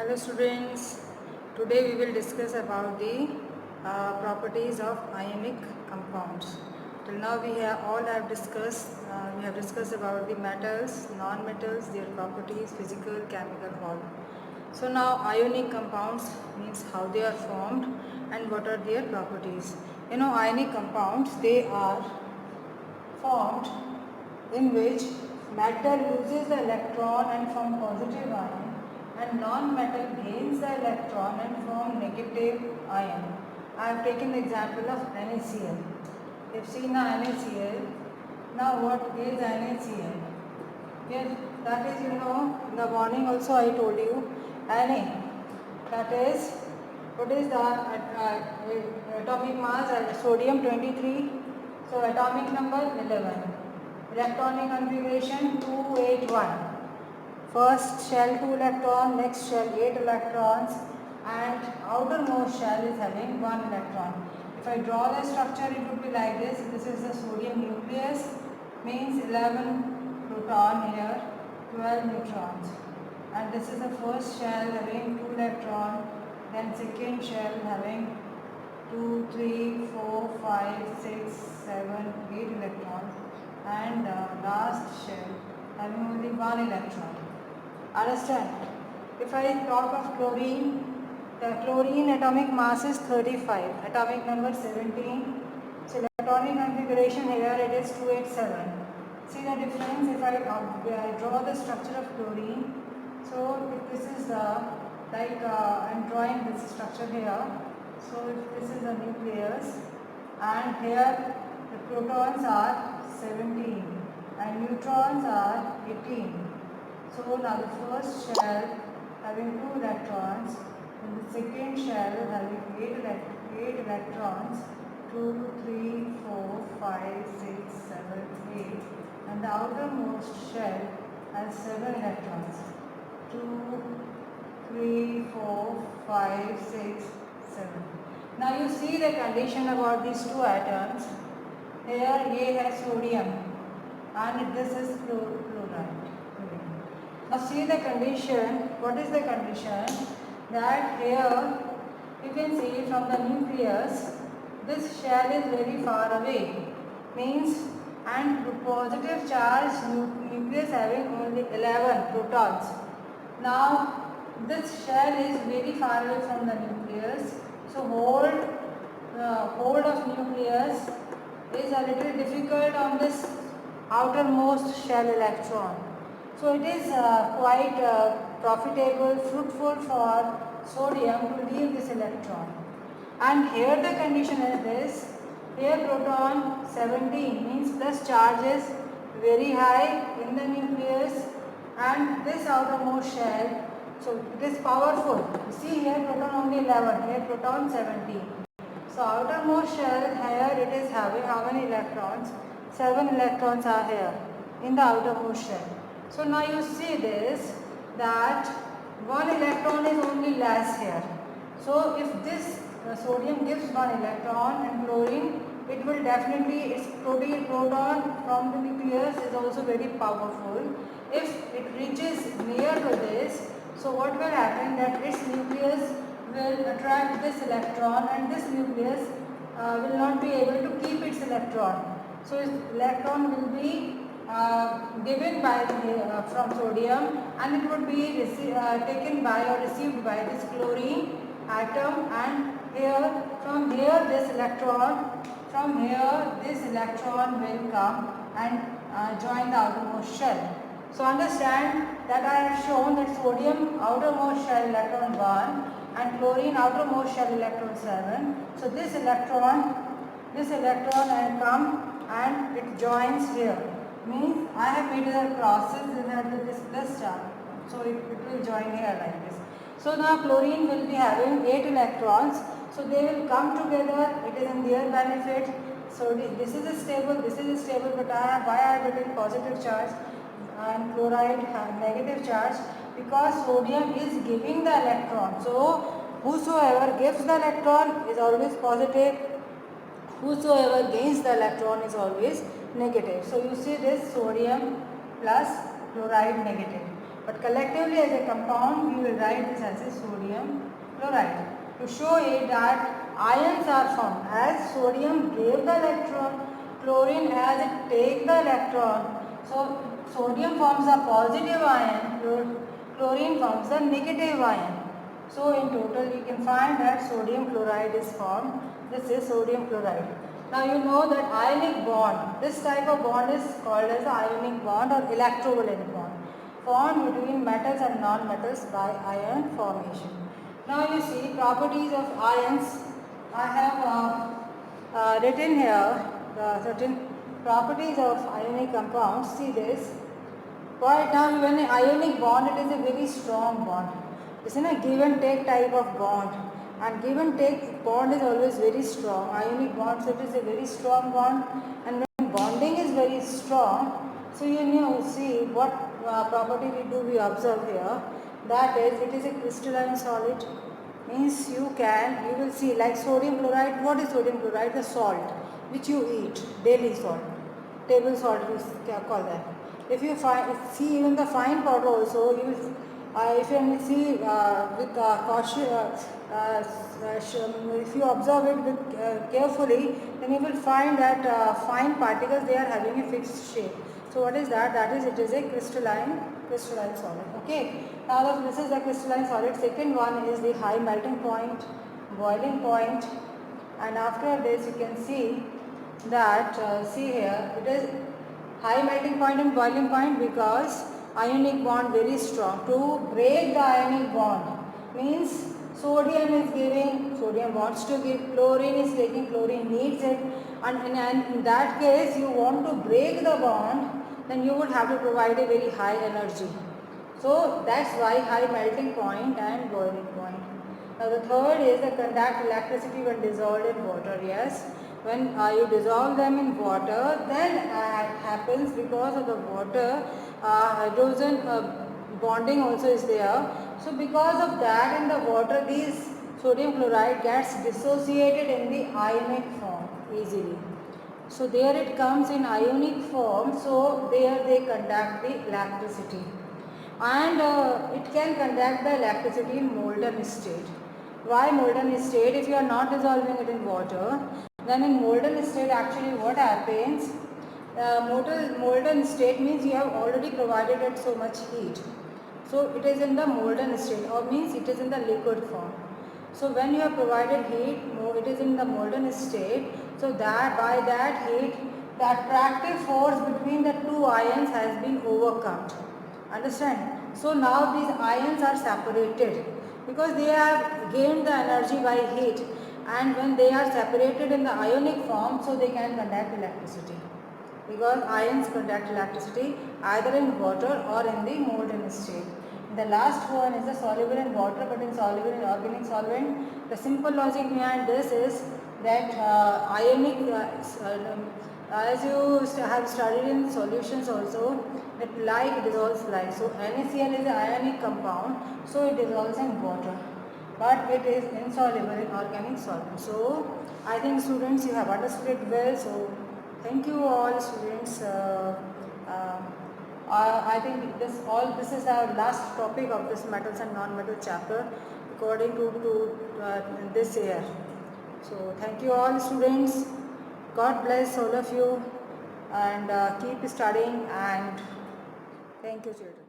Hello students, today we will discuss about the properties of ionic compounds. Till now we have discussed about the metals, non-metals, their properties, physical, chemical, all. So now ionic compounds means how they are formed and what are their properties. Ionic compounds, they are formed in which metal loses the electron and form positive ion and non-metal gains the electron and form negative ion. I have taken the example of NaCl. You have seen the NaCl. Now what is NaCl? Yes, that is in the morning also I told you Na. That is, what is the atomic mass? Sodium 23. So atomic number 11. Electronic configuration 281. First shell 2 electron, next shell 8 electrons, and outermost shell is having 1 electron. If I draw the structure, it would be like this. This is the sodium nucleus, means 11 proton here, 12 neutrons. And this is the first shell having 2 electron, then second shell having 2, 3, 4, 5, 6, 7, 8 electrons, and last shell having only 1 electron. Understand? If I talk of chlorine, the chlorine atomic mass is 35, atomic number 17. So electronic configuration here it is 287. See the difference if I draw the structure of chlorine. So if this is I'm drawing this structure here. So if this is the nucleus and here the protons are 17 and neutrons are 18. So now the first shell having 2 electrons and the second shell having 8 electrons, 2, 3, 4, 5, 6, 7, 8, and the outermost shell has 7 electrons, 2, 3, 4, 5, 6, 7. Now you see the condition about these two atoms. Here A has sodium and this is chloride. Now see the condition. What is the condition? That here you can see from the nucleus, this shell is very far away. Means and the positive charge nucleus having only 11 protons. Now this shell is very far away from the nucleus. So hold of nucleus is a little difficult on this outermost shell electron. So it is quite profitable, fruitful for sodium to leave this electron. And here the condition is this. Here proton 17 means plus charge is very high in the nucleus and this outermost shell, so it is powerful. You see here proton only 11, here proton 17. So outermost shell here it is having how many electrons? 7 electrons are here in the outermost shell. So now you see this that 1 electron is only less here. So if this sodium gives 1 electron and chlorine, it will definitely, its proton from the nucleus is also very powerful. If it reaches near to this, so what will happen that its nucleus will attract this electron and this nucleus will not be able to keep its electron. So its electron will be given by from sodium and it would be taken by or received by this chlorine atom, and here from here this electron will come and join the outermost shell. So understand that I have shown that sodium outermost shell electron 1 and chlorine outermost shell electron 7. So this electron will come and it joins here. Means I have made the crosses with this plus charge. So it will join here like this. So now chlorine will be having 8 electrons. So they will come together. It is in their benefit. So this is stable, but why I have written positive charge and chloride have negative charge? Because sodium is giving the electron. So whosoever gives the electron is always positive. Whosoever gains the electron is always negative. So you see this sodium plus chloride negative. but collectively as a compound we will write this as a sodium chloride. To show it that ions are formed, as sodium gave the electron, chlorine as it take the electron. So sodium forms a positive ion, chlorine forms a negative ion. So in total we can find that sodium chloride is formed. This is sodium chloride. Now you know that ionic bond, this type of bond is called as ionic bond or electrovalent bond, formed between metals and non-metals by ion formation. Now you see properties of ions. I have written here the certain properties of ionic compounds. See this. Right now when an ionic bond, it is a very strong bond. It's in a give and take type of bond, and give and take bond is always very strong. Ionic bonds, it is a very strong bond, and when bonding is very strong, so you know, see what property we observe here. That is, it is a crystalline solid. Means you will see like sodium chloride. What is sodium chloride? The salt which you eat, daily salt, table salt we call that. If you see even the fine powder also, you will, if you see with caution, if you observe it with, carefully, then you will find that fine particles, they are having a fixed shape. So what is that? That is, it is a crystalline solid. Okay. Now this is the crystalline solid. Second one is the high melting point, boiling point, and after this you can see that see here it is high melting point and boiling point because ionic bond very strong. To break the ionic bond means sodium is giving, sodium wants to give, chlorine is taking, chlorine needs it, and in that case you want to break the bond, then you would have to provide a very high energy. So that's why high melting point and boiling point. Now the third is the conduct electricity when dissolved in water. Yes, when you dissolve them in water, then it happens because of the water, hydrogen bonding also is there. So because of that in the water, these sodium chloride gets dissociated in the ionic form easily. So there it comes in ionic form, so there they conduct the electricity, and it can conduct the electricity in molten state. Why molten state? If you are not dissolving it in water, then in molten state actually what happens, molten state means you have already provided it so much heat. So it is in the molten state, or means it is in the liquid form. So when you have provided heat, it is in the molten state, so that by that heat, the attractive force between the two ions has been overcome. Understand? So now these ions are separated because they have gained the energy by heat, and when they are separated in the ionic form, so they can conduct electricity, because ions conduct electricity either in water or in the molten state. The last one is the soluble in water but insoluble in organic solvent. The simple logic behind this is that ionic, as you have studied in solutions also, that like dissolves like. So NaCl is an ionic compound, so it dissolves in water, but it is insoluble in organic solvent. So I think students, you have understood it well. So thank you all students. I think this is our last topic of this metals and non-metal chapter according to this year. So thank you all students. God bless all of you, and keep studying, and thank you children.